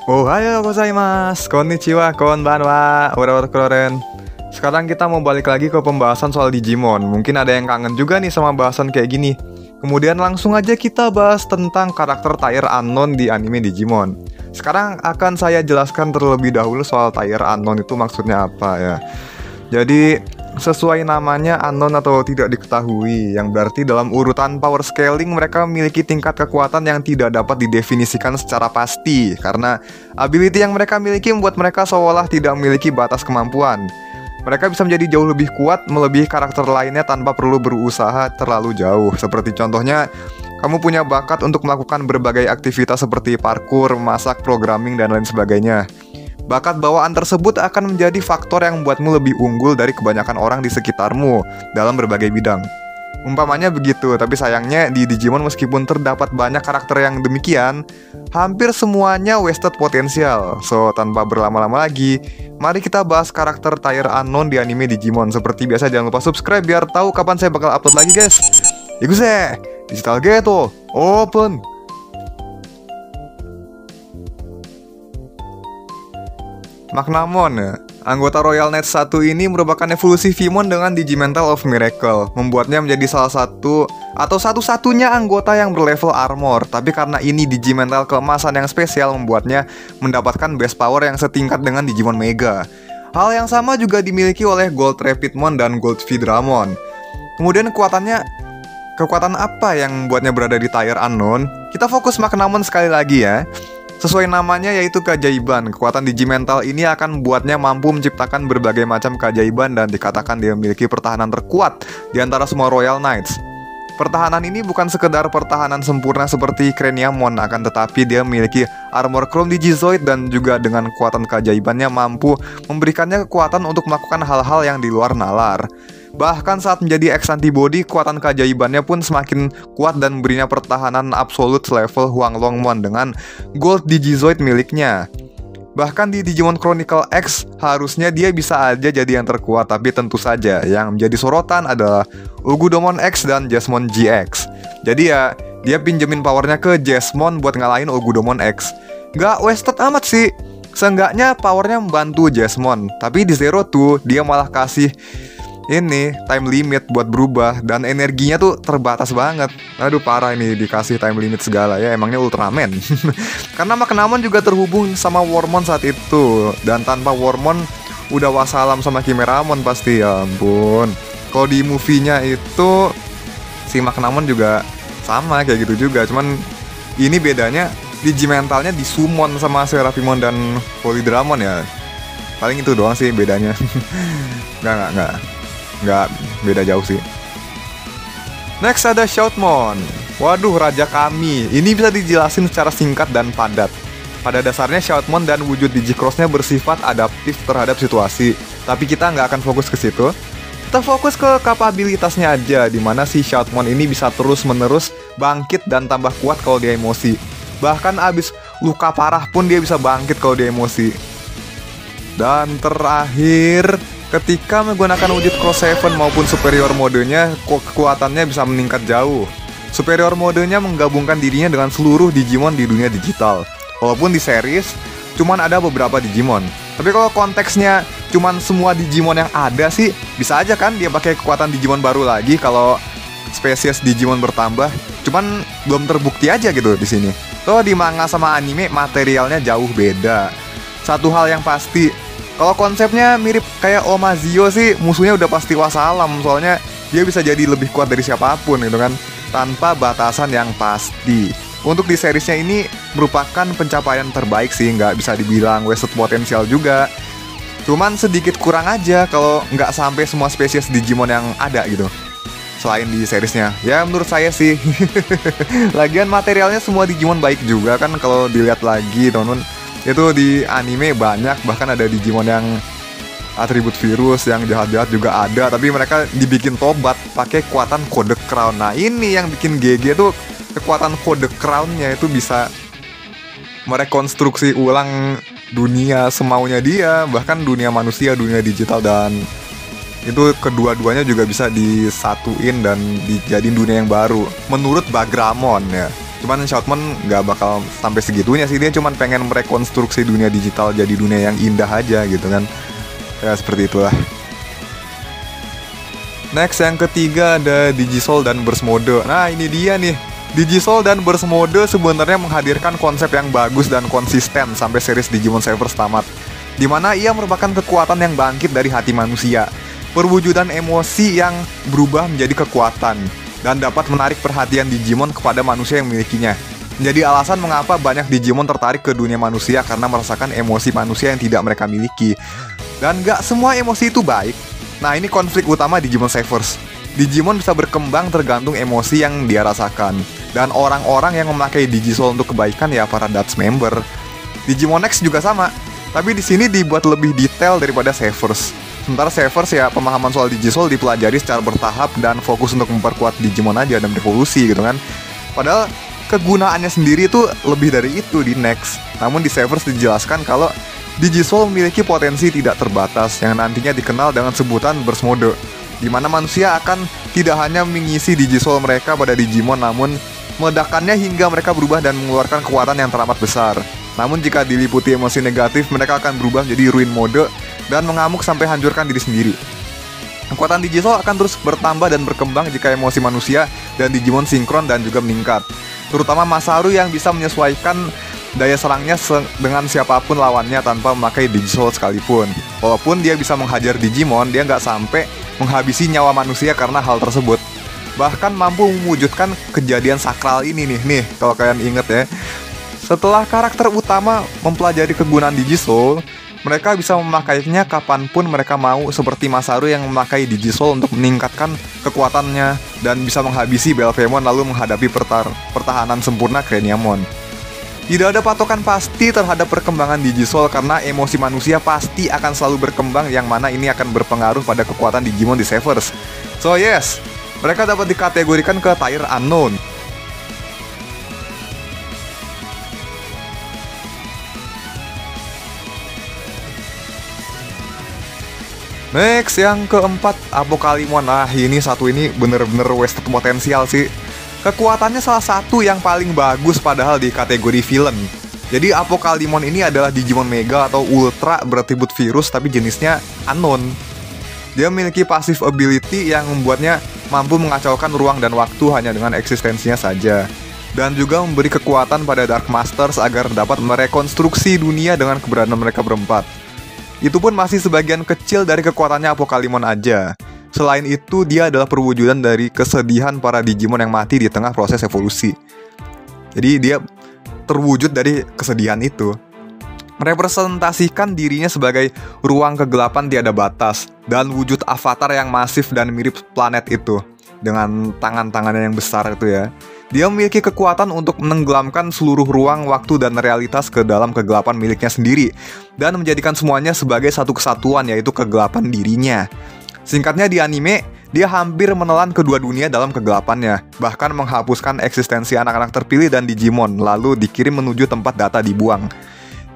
Ohayou gozaimasu, konnichiwa, konbanwa, ora-ora. Sekarang kita mau balik lagi ke pembahasan soal Digimon. Mungkin ada yang kangen juga nih sama bahasan kayak gini. Kemudian langsung aja kita bahas tentang karakter Tyre Unknown di anime Digimon. Sekarang akan saya jelaskan terlebih dahulu soal Tyre Unknown itu maksudnya apa ya. Jadi sesuai namanya unknown atau tidak diketahui, yang berarti dalam urutan power scaling mereka memiliki tingkat kekuatan yang tidak dapat didefinisikan secara pasti, karena ability yang mereka miliki membuat mereka seolah tidak memiliki batas kemampuan. Mereka bisa menjadi jauh lebih kuat, melebihi karakter lainnya tanpa perlu berusaha terlalu jauh. Seperti contohnya, kamu punya bakat untuk melakukan berbagai aktivitas seperti parkour, memasak, programming, dan lain sebagainya. Bakat bawaan tersebut akan menjadi faktor yang membuatmu lebih unggul dari kebanyakan orang di sekitarmu dalam berbagai bidang. Umpamanya begitu, tapi sayangnya di Digimon meskipun terdapat banyak karakter yang demikian, hampir semuanya wasted potensial. So, tanpa berlama-lama lagi, mari kita bahas karakter Tyre Unknown di anime Digimon. Seperti biasa jangan lupa subscribe biar tahu kapan saya bakal upload lagi guys. Ikuse, Digital Geto, open! Magnamon ya. Anggota Royal Knights 1 ini merupakan evolusi Vimon dengan Digimental of Miracle, membuatnya menjadi salah satu atau satu-satunya anggota yang berlevel armor. Tapi karena ini Digimental keemasan yang spesial, membuatnya mendapatkan base power yang setingkat dengan Digimon Mega. Hal yang sama juga dimiliki oleh Gold Rapidmon dan Gold Vidramon. Kemudian kekuatan apa yang membuatnya berada di Tyre Unknown? Kita fokus Magnamon sekali lagi ya. Sesuai namanya yaitu keajaiban, kekuatan Digimental ini akan membuatnya mampu menciptakan berbagai macam keajaiban dan dikatakan dia memiliki pertahanan terkuat di antara semua Royal Knights. Pertahanan ini bukan sekedar pertahanan sempurna seperti Craniamon, akan tetapi dia memiliki armor Chrome Digizoid dan juga dengan kekuatan keajaibannya mampu memberikannya kekuatan untuk melakukan hal-hal yang di luar nalar. Bahkan saat menjadi X antibody, kekuatan keajaibannya pun semakin kuat dan memberinya pertahanan absolut level Huanglongmon dengan Gold Digizoid miliknya. Bahkan di Digimon Chronicle X, harusnya dia bisa aja jadi yang terkuat, tapi tentu saja yang menjadi sorotan adalah Ugudomon X dan Jesmon GX. Jadi ya, dia pinjemin powernya ke Jesmon buat ngalahin Ugudomon X. Gak wasted amat sih, seenggaknya powernya membantu Jesmon. Tapi di Zero tuh, dia malah kasih ini time limit buat berubah, dan energinya tuh terbatas banget. Aduh parah ini dikasih time limit segala ya, emangnya Ultraman. Karena Magnamon juga terhubung sama Wormmon saat itu, dan tanpa Wormmon udah wassalam sama Chimeramon pasti, ya ampun. Kalau di movie-nya itu si Magnamon juga sama kayak gitu juga, cuman ini bedanya Digimentalnya disummon sama Seraphimon dan Polydramon ya. Paling itu doang sih bedanya. Nggak beda jauh sih. Next ada Shoutmon. Waduh, raja kami. Ini bisa dijelasin secara singkat dan padat. Pada dasarnya Shoutmon dan wujud Digicrossnya bersifat adaptif terhadap situasi. Tapi kita nggak akan fokus ke situ. Kita fokus ke kapabilitasnya aja, dimana si Shoutmon ini bisa terus-menerus bangkit dan tambah kuat kalau dia emosi. Bahkan abis luka parah pun dia bisa bangkit kalau dia emosi. Dan terakhir, ketika menggunakan wujud Cross 7 maupun superior modenya, kekuatannya bisa meningkat jauh. Superior modenya menggabungkan dirinya dengan seluruh Digimon di dunia digital. Walaupun di series, cuman ada beberapa Digimon. Tapi kalau konteksnya cuman semua Digimon yang ada sih, bisa aja kan dia pakai kekuatan Digimon baru lagi kalau spesies Digimon bertambah. Cuman belum terbukti aja gitu di sini. Kalau di manga sama anime, materialnya jauh beda. Satu hal yang pasti, kalau konsepnya mirip kayak Omazio sih, musuhnya udah pasti wassalam. Soalnya dia bisa jadi lebih kuat dari siapapun gitu kan, tanpa batasan yang pasti. Untuk di seriesnya ini merupakan pencapaian terbaik sih, nggak bisa dibilang wasted potensial juga. Cuman sedikit kurang aja kalau nggak sampai semua spesies Digimon yang ada gitu selain di seriesnya. Ya menurut saya sih. Lagian materialnya semua Digimon baik juga kan kalau dilihat lagi teman-teman. Itu di anime banyak, bahkan ada Digimon yang atribut virus, yang jahat-jahat juga ada, tapi mereka dibikin tobat pakai kekuatan Code Crown. Nah ini yang bikin GG tuh, kekuatan Code Crown-nya itu bisa merekonstruksi ulang dunia semaunya dia, bahkan dunia manusia, dunia digital, dan itu kedua-duanya juga bisa disatuin dan dijadiin dunia yang baru menurut Bagramon ya. Cuman Shoutman nggak bakal sampai segitunya sih, dia cuman pengen merekonstruksi dunia digital jadi dunia yang indah aja gitu kan. Ya seperti itulah. Next, yang ketiga ada Digisoul dan Burst Mode. Nah ini dia nih, Digisoul dan Burst Mode sebenarnya menghadirkan konsep yang bagus dan konsisten sampai series Digimon Savers tamat, dimana ia merupakan kekuatan yang bangkit dari hati manusia, perwujudan emosi yang berubah menjadi kekuatan, dan dapat menarik perhatian Digimon kepada manusia yang memilikinya. Jadi alasan mengapa banyak Digimon tertarik ke dunia manusia karena merasakan emosi manusia yang tidak mereka miliki. Dan gak semua emosi itu baik. Nah ini konflik utama Digimon Savers. Digimon bisa berkembang tergantung emosi yang dia rasakan. Dan orang-orang yang memakai Digisoul untuk kebaikan ya para Dutch member. Digimon X juga sama, tapi di sini dibuat lebih detail daripada Savers. Sementara Savers ya pemahaman soal Digisoul dipelajari secara bertahap dan fokus untuk memperkuat Digimon aja dan revolusi gitu kan. Padahal kegunaannya sendiri itu lebih dari itu di Next. Namun di Savers dijelaskan kalau Digisoul memiliki potensi tidak terbatas yang nantinya dikenal dengan sebutan Burst Mode, di mana manusia akan tidak hanya mengisi Digisoul mereka pada Digimon, namun meledakannya hingga mereka berubah dan mengeluarkan kekuatan yang teramat besar. Namun jika diliputi emosi negatif, mereka akan berubah menjadi Ruin Mode dan mengamuk sampai hancurkan diri sendiri. Kekuatan Digisoul akan terus bertambah dan berkembang jika emosi manusia dan Digimon sinkron dan juga meningkat. Terutama Masaru yang bisa menyesuaikan daya serangnya dengan siapapun lawannya tanpa memakai Digisoul sekalipun. Walaupun dia bisa menghajar Digimon, dia nggak sampai menghabisi nyawa manusia karena hal tersebut. Bahkan mampu mewujudkan kejadian sakral ini nih kalau kalian inget ya. Setelah karakter utama mempelajari kegunaan Digisoul, mereka bisa memakainya kapanpun mereka mau, seperti Masaru yang memakai Digisoul untuk meningkatkan kekuatannya dan bisa menghabisi Belphemon lalu menghadapi pertahanan sempurna Craniamon. Tidak ada patokan pasti terhadap perkembangan Digisoul karena emosi manusia pasti akan selalu berkembang, yang mana ini akan berpengaruh pada kekuatan Digimon di Savers. So yes, mereka dapat dikategorikan ke tier unknown. Next, yang keempat, Apocalypse. Nah ini satu ini bener-bener wasted potensial sih. Kekuatannya salah satu yang paling bagus padahal di kategori villain. Jadi Apocalypse ini adalah Digimon Mega atau Ultra beratribut virus tapi jenisnya unknown. Dia memiliki passive ability yang membuatnya mampu mengacaukan ruang dan waktu hanya dengan eksistensinya saja. Dan juga memberi kekuatan pada Dark Masters agar dapat merekonstruksi dunia dengan keberadaan mereka berempat. Itu pun masih sebagian kecil dari kekuatannya Apocalypse aja. Selain itu, dia adalah perwujudan dari kesedihan para Digimon yang mati di tengah proses evolusi. Jadi dia terwujud dari kesedihan itu. Merepresentasikan dirinya sebagai ruang kegelapan tiada batas dan wujud avatar yang masif dan mirip planet itu dengan tangan-tangannya yang besar itu ya. Dia memiliki kekuatan untuk menenggelamkan seluruh ruang, waktu, dan realitas ke dalam kegelapan miliknya sendiri dan menjadikan semuanya sebagai satu kesatuan, yaitu kegelapan dirinya. Singkatnya, di anime, dia hampir menelan kedua dunia dalam kegelapannya, bahkan menghapuskan eksistensi anak-anak terpilih dan Digimon, lalu dikirim menuju tempat data dibuang.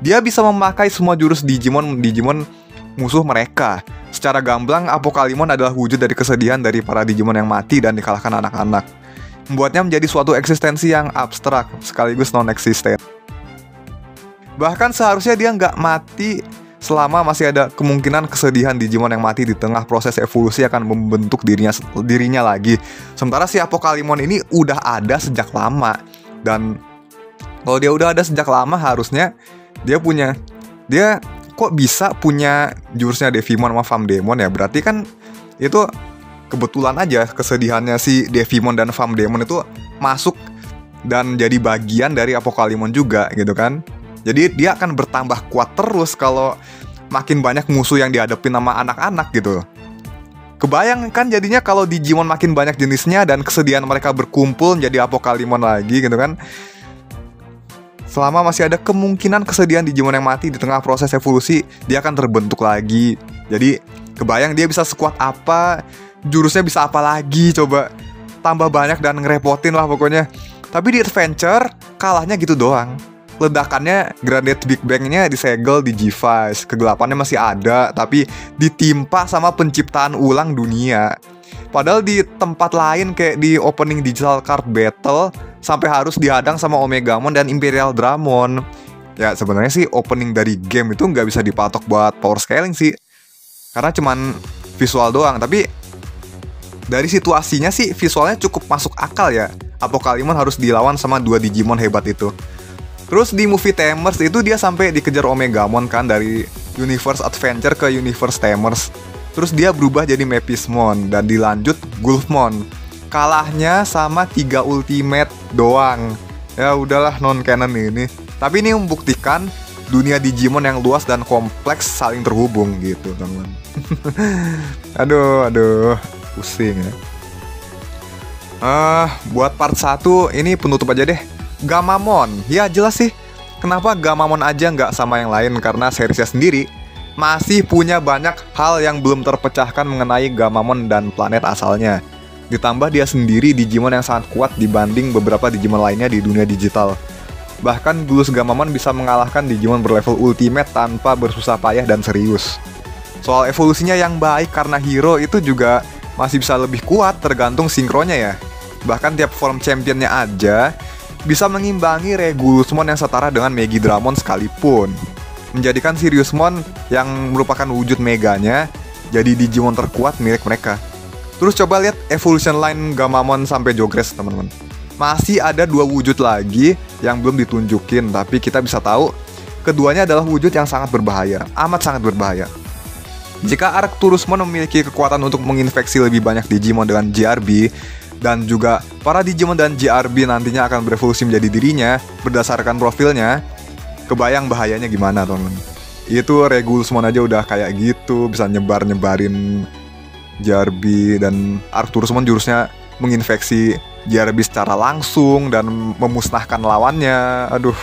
Dia bisa memakai semua jurus Digimon musuh mereka. Secara gamblang, Apocalypse adalah wujud dari kesedihan dari para Digimon yang mati dan dikalahkan anak-anak, membuatnya menjadi suatu eksistensi yang abstrak sekaligus non-existent. Bahkan seharusnya dia nggak mati selama masih ada kemungkinan kesedihan Digimon yang mati di tengah proses evolusi akan membentuk dirinya lagi. Sementara si Apocalypse ini udah ada sejak lama. Dan kalau dia udah ada sejak lama, harusnya dia kok bisa punya jurusnya Devimon sama Famdemon ya. Berarti kan itu kebetulan aja kesedihannya si Devimon dan Famdemon itu masuk dan jadi bagian dari Apocalypse juga gitu kan. Jadi dia akan bertambah kuat terus kalau makin banyak musuh yang dihadapin sama anak-anak gitu. Kebayang kan jadinya kalau Digimon makin banyak jenisnya dan kesedihan mereka berkumpul menjadi Apocalypse lagi gitu kan. Selama masih ada kemungkinan kesedihan Digimon yang mati di tengah proses evolusi, dia akan terbentuk lagi. Jadi kebayang dia bisa sekuat apa, jurusnya bisa apa lagi, coba tambah banyak dan ngerepotin lah pokoknya. Tapi di Adventure kalahnya gitu doang. Ledakannya Granite Big Bang-nya disegel di G-Vice. Kegelapannya masih ada, tapi ditimpa sama penciptaan ulang dunia. Padahal di tempat lain kayak di opening Digital Card Battle sampai harus dihadang sama Omegamon dan Imperial Dramon. Ya sebenarnya sih opening dari game itu nggak bisa dipatok buat power scaling sih, karena cuman visual doang. Tapi dari situasinya sih visualnya cukup masuk akal ya. Apocalypse harus dilawan sama 2 Digimon hebat itu. Terus di movie Tamers itu dia sampai dikejar Omegamon kan, dari Universe Adventure ke Universe Tamers. Terus dia berubah jadi Mepismon dan dilanjut Gulfmon. Kalahnya sama 3 Ultimate doang. Ya udahlah, non canon ini. Tapi ini membuktikan dunia Digimon yang luas dan kompleks saling terhubung gitu, teman-teman. Aduh, pusing ya. Buat part 1 ini penutup aja deh. Gamamon, ya jelas sih. Kenapa Gamamon aja nggak sama yang lain? Karena seriesnya sendiri masih punya banyak hal yang belum terpecahkan mengenai Gamamon dan planet asalnya. Ditambah dia sendiri Digimon yang sangat kuat dibanding beberapa Digimon lainnya di dunia digital. Bahkan Glus Gamamon bisa mengalahkan Digimon berlevel Ultimate tanpa bersusah payah dan serius. Soal evolusinya yang baik karena hero itu juga masih bisa lebih kuat tergantung sinkronnya ya. Bahkan tiap form championnya aja bisa mengimbangi Regulusmon yang setara dengan Megidramon sekalipun, menjadikan Siriusmon yang merupakan wujud meganya jadi Digimon terkuat milik mereka. Terus coba lihat evolution line Gamamon sampai Jogress, teman-teman. Masih ada 2 wujud lagi yang belum ditunjukin, tapi kita bisa tahu keduanya adalah wujud yang sangat berbahaya, amat sangat berbahaya. Jika Arcturusmon memiliki kekuatan untuk menginfeksi lebih banyak Digimon dengan GRB, dan juga para Digimon dan GRB nantinya akan berevolusi menjadi dirinya berdasarkan profilnya, kebayang bahayanya gimana, teman-teman. Itu Regulusmon aja udah kayak gitu, bisa nyebarin GRB, dan Arcturusmon jurusnya menginfeksi GRB secara langsung dan memusnahkan lawannya. Aduh,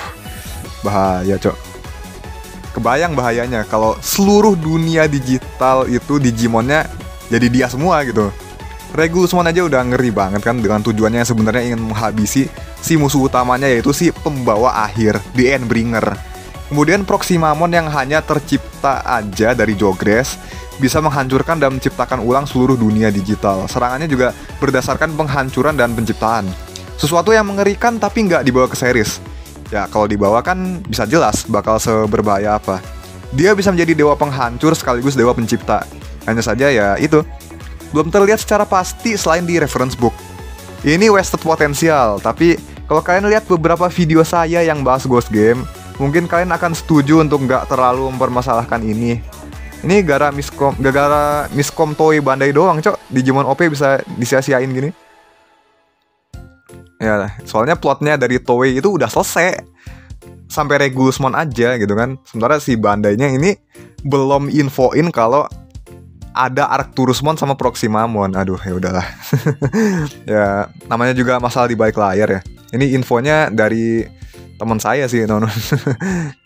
bahaya, cok. Kebayang bahayanya kalau seluruh dunia digital itu Digimonnya jadi dia semua gitu. Regulusmon aja udah ngeri banget kan, dengan tujuannya yang sebenarnya ingin menghabisi si musuh utamanya, yaitu si pembawa akhir, The Endbringer. Kemudian Proximamon yang hanya tercipta aja dari Jogress bisa menghancurkan dan menciptakan ulang seluruh dunia digital. Serangannya juga berdasarkan penghancuran dan penciptaan. Sesuatu yang mengerikan tapi nggak dibawa ke series. Ya kalau dibawa kan bisa jelas bakal seberbahaya apa. Dia bisa menjadi dewa penghancur sekaligus dewa pencipta. Hanya saja ya itu, belum terlihat secara pasti selain di reference book. Ini wasted potensial, tapi kalau kalian lihat beberapa video saya yang bahas Ghost Game, mungkin kalian akan setuju untuk nggak terlalu mempermasalahkan ini. Ini gara miskom Toei Bandai doang, cok. Digimon OP bisa disia-siain gini. Ya, soalnya plotnya dari Toei itu udah selesai sampai Regulusmon aja gitu kan. Sementara si Bandainya ini belum infoin kalau ada Arcturusmon sama Proximamon. Aduh, ya udahlah. Ya, namanya juga masalah di balik layar ya. Ini infonya dari teman saya sih,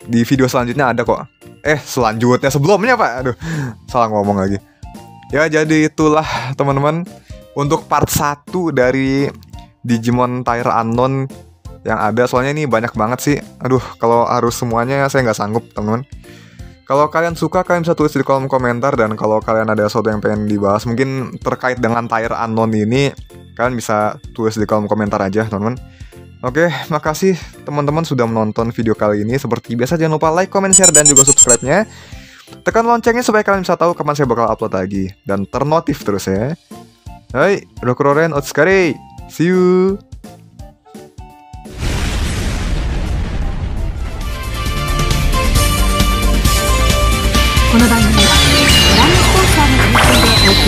di video selanjutnya ada kok. Selanjutnya sebelumnya, Pak. Aduh, salah ngomong lagi. Ya, jadi itulah teman-teman untuk part 1 dari Digimon Tyre Unknown yang ada. Soalnya ini banyak banget sih. Aduh, kalau harus semuanya saya nggak sanggup, teman-teman. Kalau kalian suka, kalian bisa tulis di kolom komentar. Dan kalau kalian ada sesuatu yang pengen dibahas mungkin terkait dengan Tyre Unknown ini, kalian bisa tulis di kolom komentar aja, teman-teman. Oke, makasih teman-teman sudah menonton video kali ini. Seperti biasa jangan lupa like, comment, share, dan juga subscribe-nya. Tekan loncengnya supaya kalian bisa tahu kapan saya bakal upload lagi. Dan ternotif terus ya. Hai, Rokuroren Otskare. See you. この番組はご覧のスポンサーの提供でお送り